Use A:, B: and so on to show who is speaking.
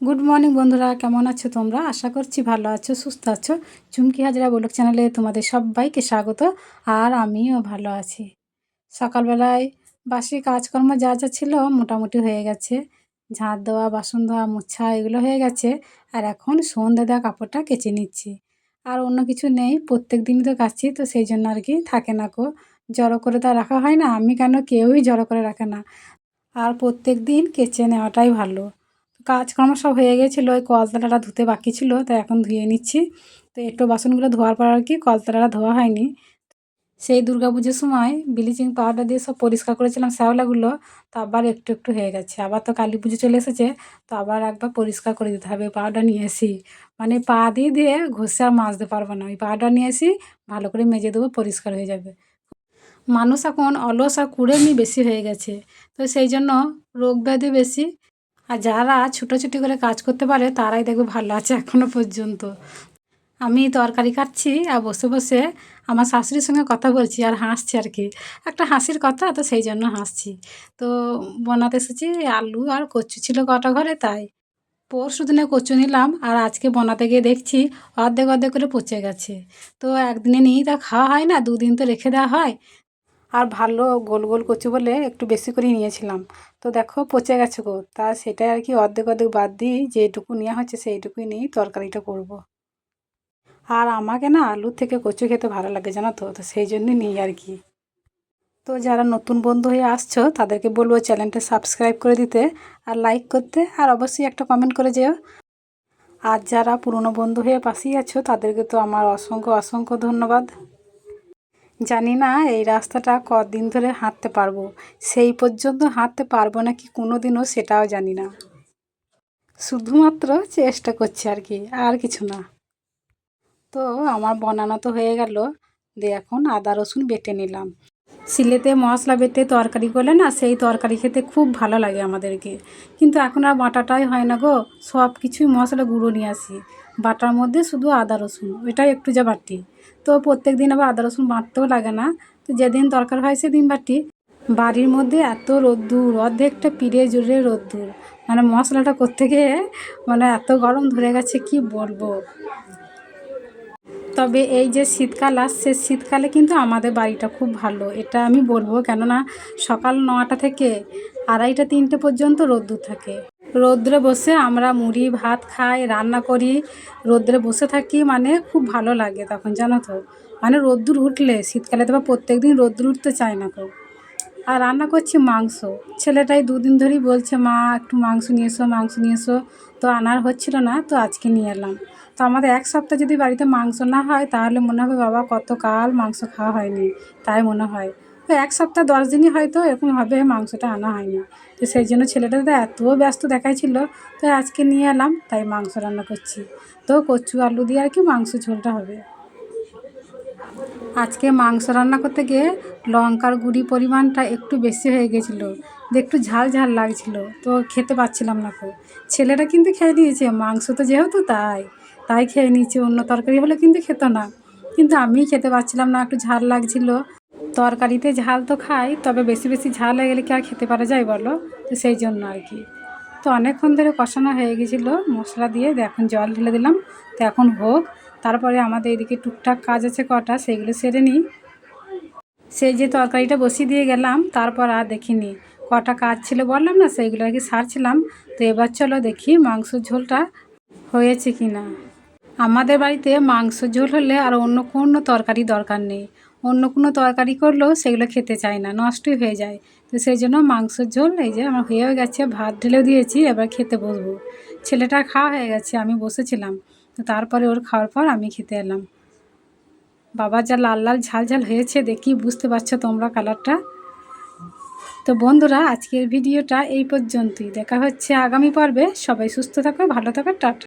A: Good morning বন্ধুরা, কেমন আছো তোমরা? আশা করছি ভালো আছো, সুস্থ আছো। চুমকি হাজরা ব্লগ চ্যানেলে তোমাদের সবাইকে স্বাগত। আর আমিও ভালো আছি। সকালবেলায় বাসি কাজকর্ম যা যা ছিল মোটামুটি হয়ে গেছে। ঝাঁট দেওয়া, বাসন ধোয়া, মোছা এগুলো হয়ে গেছে। আর এখন সন্ধ্যে দেওয়া কাপড়টা কেচে নিচ্ছি। আর অন্য কিছু নেই, প্রত্যেক দিনই তো কাচ্ছি, তো সেই জন্য আর কি থাকে না কো, জড়ো করে তো আর রাখা হয় না। আমি কেন, কেউই জড়ো করে রাখে না। আর প্রত্যেক দিন কেচে নেওয়াটাই ভালো। কাজকর্ম সব হয়ে গেছিলো, ওই কলতলাটা ধুতে বাকি ছিল, তাই এখন ধুয়ে নিচ্ছি। তো একটু বাসনগুলো ধোয়ার পর আর কি কলতলাটা ধোয়া হয়নি। সেই দুর্গাপুজোর সময় ব্লিচিং পাউডার দিয়ে সব পরিষ্কার করেছিলাম শ্যাওলাগুলো, তো আবার একটু একটু হয়ে গেছে। আবার তো কালী পুজো চলে এসেছে, তো আবার একবার পরিষ্কার করে দিতে হবে। পাউডার নিয়ে এসি, মানে পা দিয়ে দিয়ে ঘষে আর মাজতে পারবো না, ওই পাউডার নিয়ে এসি, ভালো করে মেজে দেবো, পরিষ্কার হয়ে যাবে। মানুষ এখন অলস আর কুড়েমি বেশি হয়ে গেছে, তো সেই জন্য রোগ ব্যাধি বেশি। আর যারা ছুটোছুটি করে কাজ করতে পারে তারাই দেখবে ভালো আছে এখনও পর্যন্ত। আমি তরকারি কাটছি আর বসে বসে আমার শাশুড়ির সঙ্গে কথা বলছি আর হাসছি আর কি, একটা হাসির কথা, তো সেই জন্য হাসছি। তো বানাতে এসেছি, আলু আর কচু ছিল কটা ঘরে, তাই পরশু দিনে কচু নিলাম আর আজকে বানাতে গিয়ে দেখছি অর্ধেক অর্ধেক করে পচে গেছে। তো একদিনে নিয়েই তা খাওয়া হয় না, দুদিন তো রেখে দেওয়া হয়। আর ভালো গোল গোল কচু বলে একটু বেশি করে নিয়েছিলাম, তো দেখো পচে গেছে গো। তা সেটাই আর কি অর্ধেক অর্ধেক বাদ দিই, যেটুকু নেওয়া হচ্ছে সেইটুকুই নিয়েই তরকারিটা করব। আর আমাকে না আলুর থেকে কচু খেতে ভালো লাগে জানো তো, তো সেই জন্যই নিই আর কি। তো যারা নতুন বন্ধু হয়ে আসছো তাদেরকে বলবো চ্যানেলটা সাবস্ক্রাইব করে দিতে আর লাইক করতে, আর অবশ্যই একটা কমেন্ট করে যেও। আর যারা পুরনো বন্ধু হয়ে পাশেই আছো তাদেরকে তো আমার অসংখ্য অসংখ্য ধন্যবাদ। জানি না এই রাস্তাটা কদিন ধরে হাঁটতে পারবো, সেই পর্যন্ত হাঁটতে পারবো নাকি কোনো দিনও সেটাও জানি না। শুধুমাত্র চেষ্টা করছি আর কি, আর কিছু না। তো আমার বানানো তো হয়ে গেল, দিয়ে এখন আদা রসুন বেটে নিলাম। শিলেতে মশলা বেটে তরকারি করলে না, সেই তরকারি খেতে খুব ভালো লাগে আমাদেরকে। কিন্তু এখন আর বাটাটাই হয় না গো, সব কিছুই মশলা গুঁড়ো নিয়ে আসি। বাটার মধ্যে শুধু আদা রসুন ওইটাই একটু যা বাটি। তো প্রত্যেক দিন আবার আদা রসুন বাটতেও লাগে না, তো যেদিন দরকার হয় সেদিন বাটি। বাড়ির মধ্যে এত রোদ্দুর, অর্ধেকটা পিড়ে জুড়ে রোদ্দুর, মানে মশলাটা করতে গিয়ে মানে এত গরম ধরে গেছে কি বলবো। তবে এই যে শীতকাল আসছে, শীতকালে কিন্তু আমাদের বাড়িটা খুব ভালো, এটা আমি বলবো। কেননা সকাল 9টা থেকে 2:30-3টে পর্যন্ত রোদ্দুর থাকে। রোদ্রে বসে আমরা মুড়ি ভাত খাই, রান্না করি, রোদ্রে বসে থাকি, মানে খুব ভালো লাগে তখন জানো তো। মানে রোদ্দুর উঠলে শীতকালে তো প্রত্যেক দিন রোদ্দুর উঠতে চায় না কেউ। আর রান্না করছি মাংস। ছেলেটাই দুদিন ধরেই বলছে মা একটু মাংস নিয়ে এসো, মাংস নিয়ে এসো। তো আনার হচ্ছিল না, তো আজকে নিয়ে এলাম। তো আমাদের এক সপ্তাহ যদি বাড়িতে মাংস না হয় তাহলে মনে হবে বাবা কতকাল মাংস খাওয়া হয়নি, তাই মনে হয়। তো এক সপ্তাহ 10 দিনই হয়তো এরকম হবে মাংসটা আনা হয়নি। তো সেই জন্য ছেলেটা তো এত ব্যস্ত দেখাইছিল, তো আজকে নিয়ে এলাম, তাই মাংস রান্না করছি। তো কচু আলু দিয়ে আর কি মাংস ঝোলটা হবে। আজকে মাংস রান্না করতে গিয়ে লঙ্কার গুঁড়ি পরিমাণটা একটু বেশি হয়ে গেছিলো, একটু ঝাল ঝাল লাগছিল, তো খেতে পাচ্ছিলাম না তো। ছেলেটা কিন্তু খেয়ে নিয়েছে, মাংস তো যেহেতু তাই তাই খেয়ে নিয়েছে, অন্য তরকারি হলে কিন্তু খেত না। কিন্তু আমি খেতে পাচ্ছিলাম না, একটু ঝাল লাগছিল। তরকারিতে ঝাল তো খাই, তবে বেশি বেশি ঝাল হয়ে গেলে কি আর খেতে পারা যায় বলো, তো সেই জন্য আর কি। তো অনেকক্ষণ ধরে কষানো হয়ে গেছিলো মশলা দিয়ে, এখন জল ঢেলে দিলাম। তো এখন হোক, তারপরে আমাদের এদিকে টুকটাক কাজ আছে কটা, সেগুলো সেরে নিই। সেই যে তরকারিটা বসিয়ে দিয়ে গেলাম, তারপর আর দেখিনি। কটা কাজ ছিল বললাম না, সেইগুলো আর কি সারছিলাম। তো এবার চলো দেখি মাংসর ঝোলটা হয়েছে কি না। আমাদের বাড়িতে মাংস ঝোল হলে আর অন্য কোনো তরকারি দরকার নেই। অন্য কোনো তরকারি করলেও সেগুলো খেতে চায় না, নষ্টই হয়ে যায়। তো সেই জন্য মাংসের ঝোল এই যে আমার হয়েও গেছে, ভাত ঢেলেও দিয়েছি, এবার খেতে বসবো। ছেলেটার খাওয়া হয়ে গেছে, আমি বসেছিলাম। তো তারপরে ওর খাওয়ার পর আমি খেতে এলাম। বাবা যা লাল লাল ঝাল ঝাল হয়েছে, দেখি বুঝতে পারছো তোমরা কালারটা। তো বন্ধুরা আজকের ভিডিওটা এই পর্যন্তই, দেখা হচ্ছে আগামী পর্বে। সবাই সুস্থ থাকো, ভালো থাকো, টাটা।